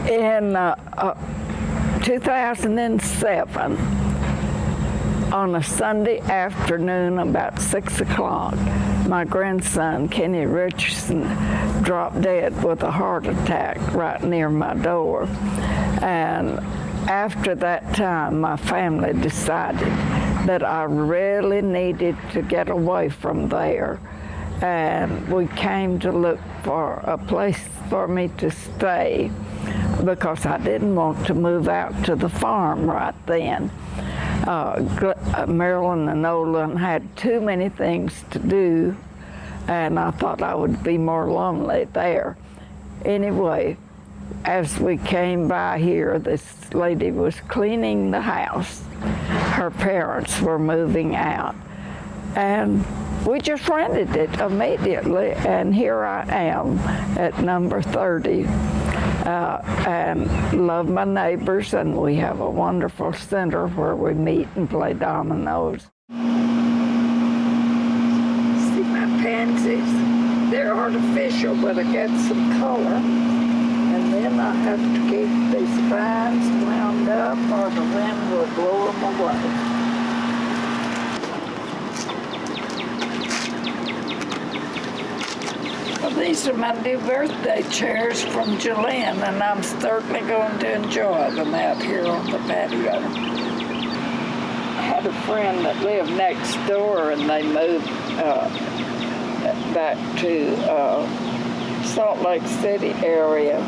In 2007, on a Sunday afternoon about 6 o'clock, my grandson, Kenny Richardson, dropped dead with a heart attack right near my door. And after that time, my family decided that I really needed to get away from there. And we came to look for a place for me to stay because I didn't want to move out to the farm right then. Marilyn and Nolan had too many things to do, and I thought I would be more lonely there. Anyway, as we came by here, this lady was cleaning the house. Her parents were moving out, and we just rented it immediately, and here I am at number 30. And love my neighbors, and we have a wonderful center where we meet and play dominoes. See my pansies? They're artificial, but I get some color. And then I have to keep these vines wound up or the wind will blow them away. Well, these are my new birthday chairs from Jolene, and I'm certainly going to enjoy them out here on the patio. I had a friend that lived next door, and they moved back to Salt Lake City area,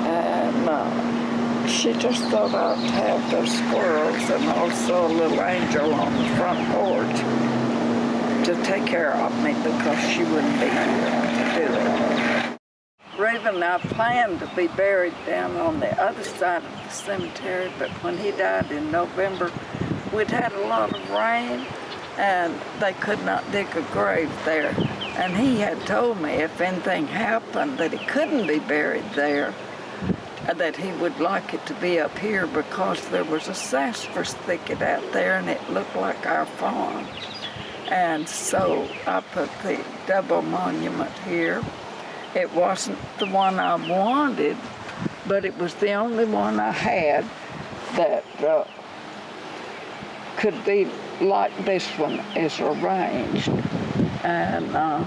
and she just thought I'd have those squirrels and also a little angel on the front porch to take care of me because she wouldn't be here to do it. Raven and I planned to be buried down on the other side of the cemetery, but when he died in November, we'd had a lot of rain and they could not dig a grave there. And he had told me if anything happened that he couldn't be buried there, that he would like it to be up here because there was a sassafras thicket out there and it looked like our farm. And so I put the double monument here. It wasn't the one I wanted, but it was the only one I had that could be like this one is arranged. And I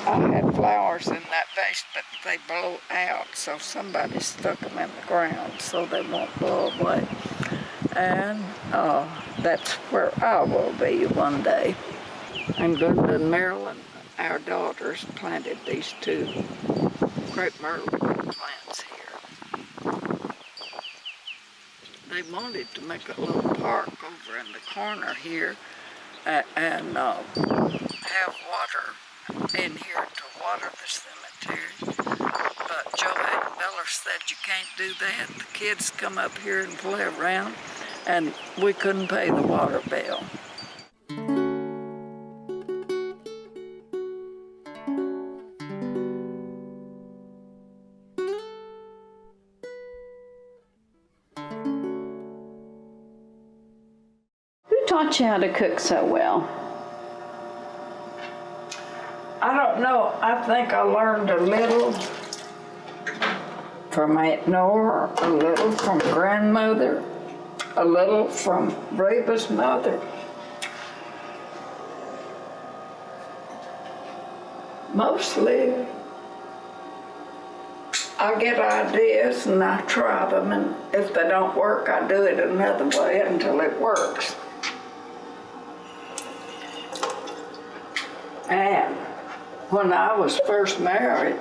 had flowers in that vase, but they blow out, so somebody stuck them in the ground so they won't blow away. And that's where I will be one day. And Glenda and Marilyn, our daughters, planted these two crepe myrtle plants here. They wanted to make a little park over in the corner here and have water in here to water the cemetery. But Joanne Miller said you can't do that. The kids come up here and play around, and we couldn't pay the water bill. Taught you how to cook so well? I don't know. I think I learned a little from Aunt Nora, a little from grandmother, a little from Reba's mother. Mostly, I get ideas and I try them, and if they don't work, I do it another way until it works. And when I was first married,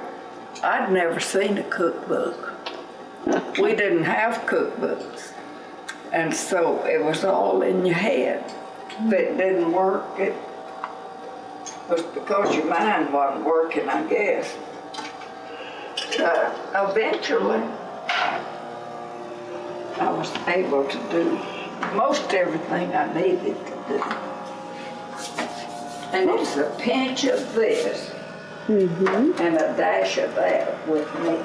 I'd never seen a cookbook. We didn't have cookbooks. And so it was all in your head. If it didn't work, it was because your mind wasn't working, I guess. Eventually, I was able to do most everything I needed to do. And it's a pinch of this and a dash of that with me.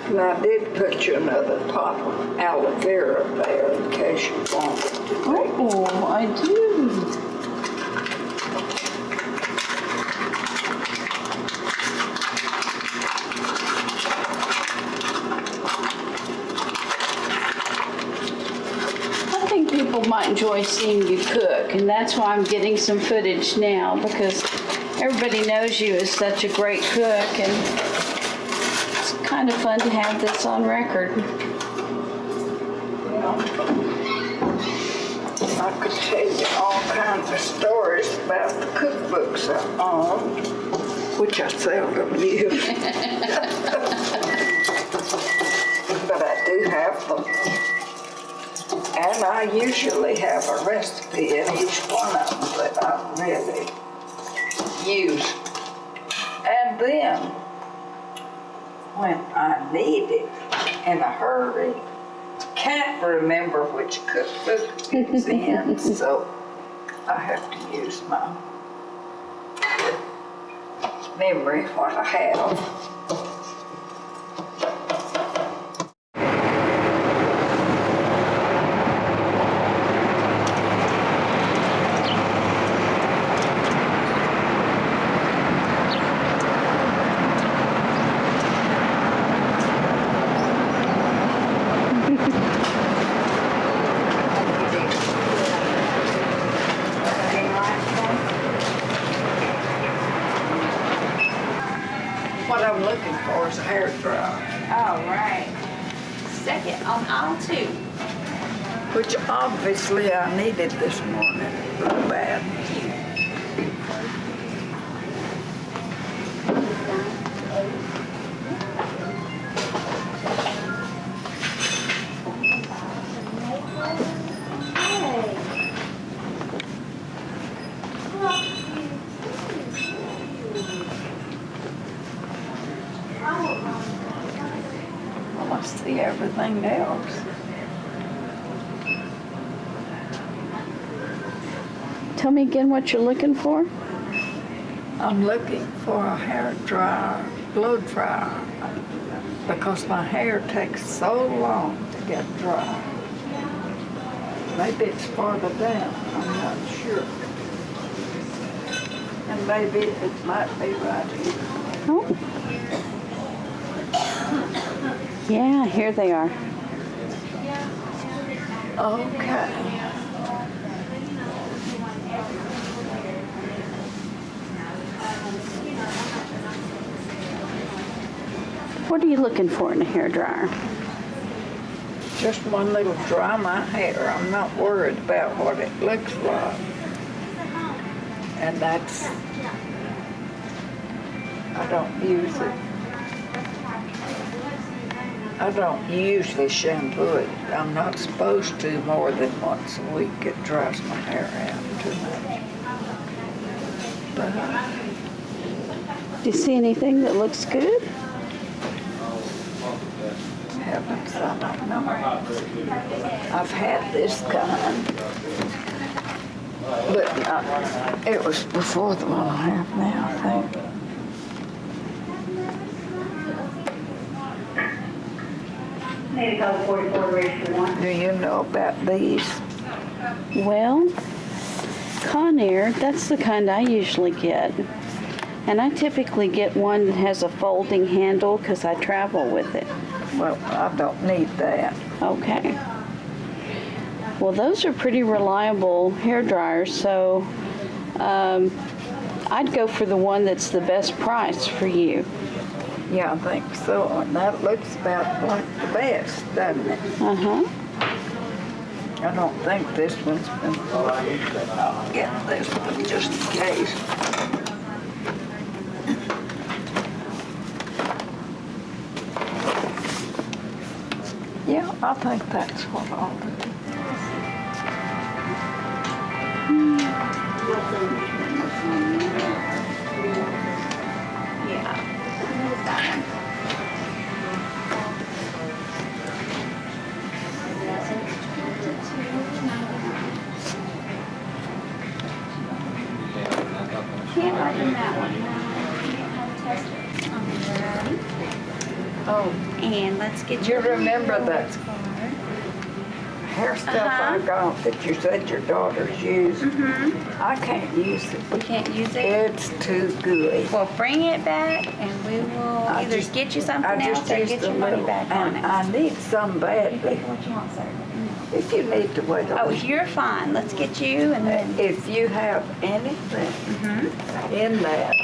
And I did put you another pot of aloe vera there in case you wanted to take it. Oh, I do. I think people might enjoy seeing you cook, and that's why I'm getting some footage now, because everybody knows you as such a great cook, and it's kind of fun to have this on record. I could tell you all kinds of stories about the cookbooks I own, which I seldom use. But I do have them. And I usually have a recipe in each one of them that I really use. And then, when I need it in a hurry, can't remember which cookbook it's in, so I have to use my memory, what I have. What I'm looking for is a hair dryer. All right. Second on aisle 2. Which obviously I needed this morning real bad. Well, I see everything else. Tell me again what you're looking for. I'm looking for a hair dryer, blow dryer, because my hair takes so long to get dry. Maybe it's farther down, I'm not sure. And maybe it might be right here. Oh. Yeah, here they are. Okay. What are you looking for in a hairdryer? Just one little dry my hair. I'm not worried about what it looks like. And that's, I don't use it. I don't usually shampoo it. I'm not supposed to more than once a week. It dries my hair out too much. But Do you see anything that looks good? heavens, I don't know. I've had this kind, but it was before the one I have now, I think. Maybe call 44 ready for one. Do you know about these? Well, Conair, that's the kind I usually get. And I typically get one that has a folding handle because I travel with it. Well, I don't need that. Okay. Well, those are pretty reliable hair dryers, so I'd go for the one that's the best price for you. Yeah, I think so. And that looks about like the best, doesn't it? Uh-huh. I don't think this one's been folded, but I'll get this one just in case. Yeah, I think that's what I'll do. Can't open that one. Test it. Oh, And let's get you your remember that rewards card. hair stuff I got that you said your daughters use? I can't use it. You can't use it? It's too good. Well, bring it back and we will I either just- get you something I just else or used get a your money little, back on and it. I need some badly. What you want, sir? If you need to wait Oh, on, you're fine. Let's get you and then. if you have anything in that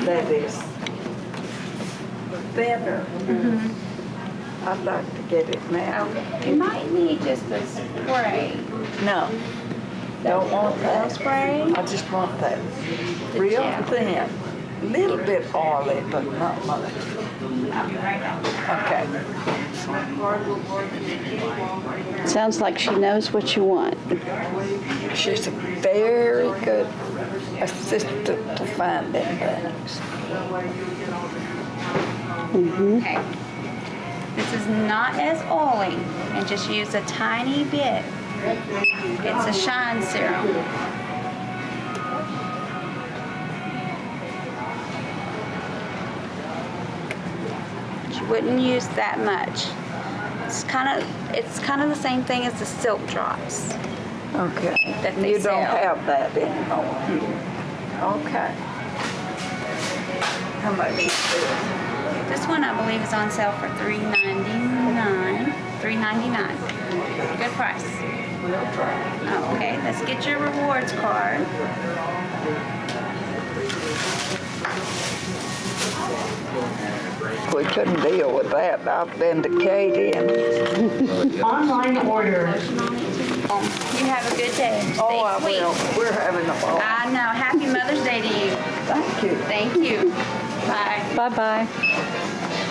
that is thinner, I'd like to get it now. You might need just a spray. No, don't want A that. spray? I just want that real gel. thin, little bit oily, but not much. I'll be right back. Okay. Sounds like she knows what you want. She's a very good assistant to finding things. Okay. This is not as oily and just use a tiny bit. It's a shine serum. You wouldn't use that much. It's kind of the same thing as the silk drops. Okay. That they You don't sell. have that anymore. Okay. How much is this? This one I believe is on sale for $3.99. $3.99. Good price. We'll try. Okay, let's get your rewards card. We couldn't deal with that. I've been to Katie and, Online order. You have a good day. Stay oh, I sweet. will. We're having a ball. I know. Happy Mother's Day to you. Thank you. Thank you. Bye. Bye-bye.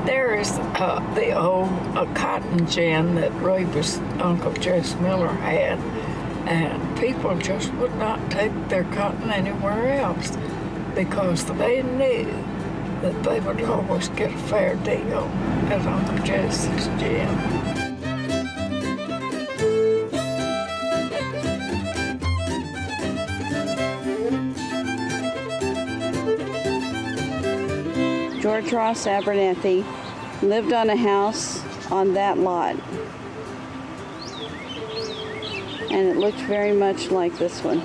There is the old cotton gin that Reba's Uncle Jess Miller had, and people just would not take their cotton anywhere else because they knew that they would always get a fair deal at Uncle Jess's gin. George Ross Abernathy lived on a house on that lot. And it looked very much like this one.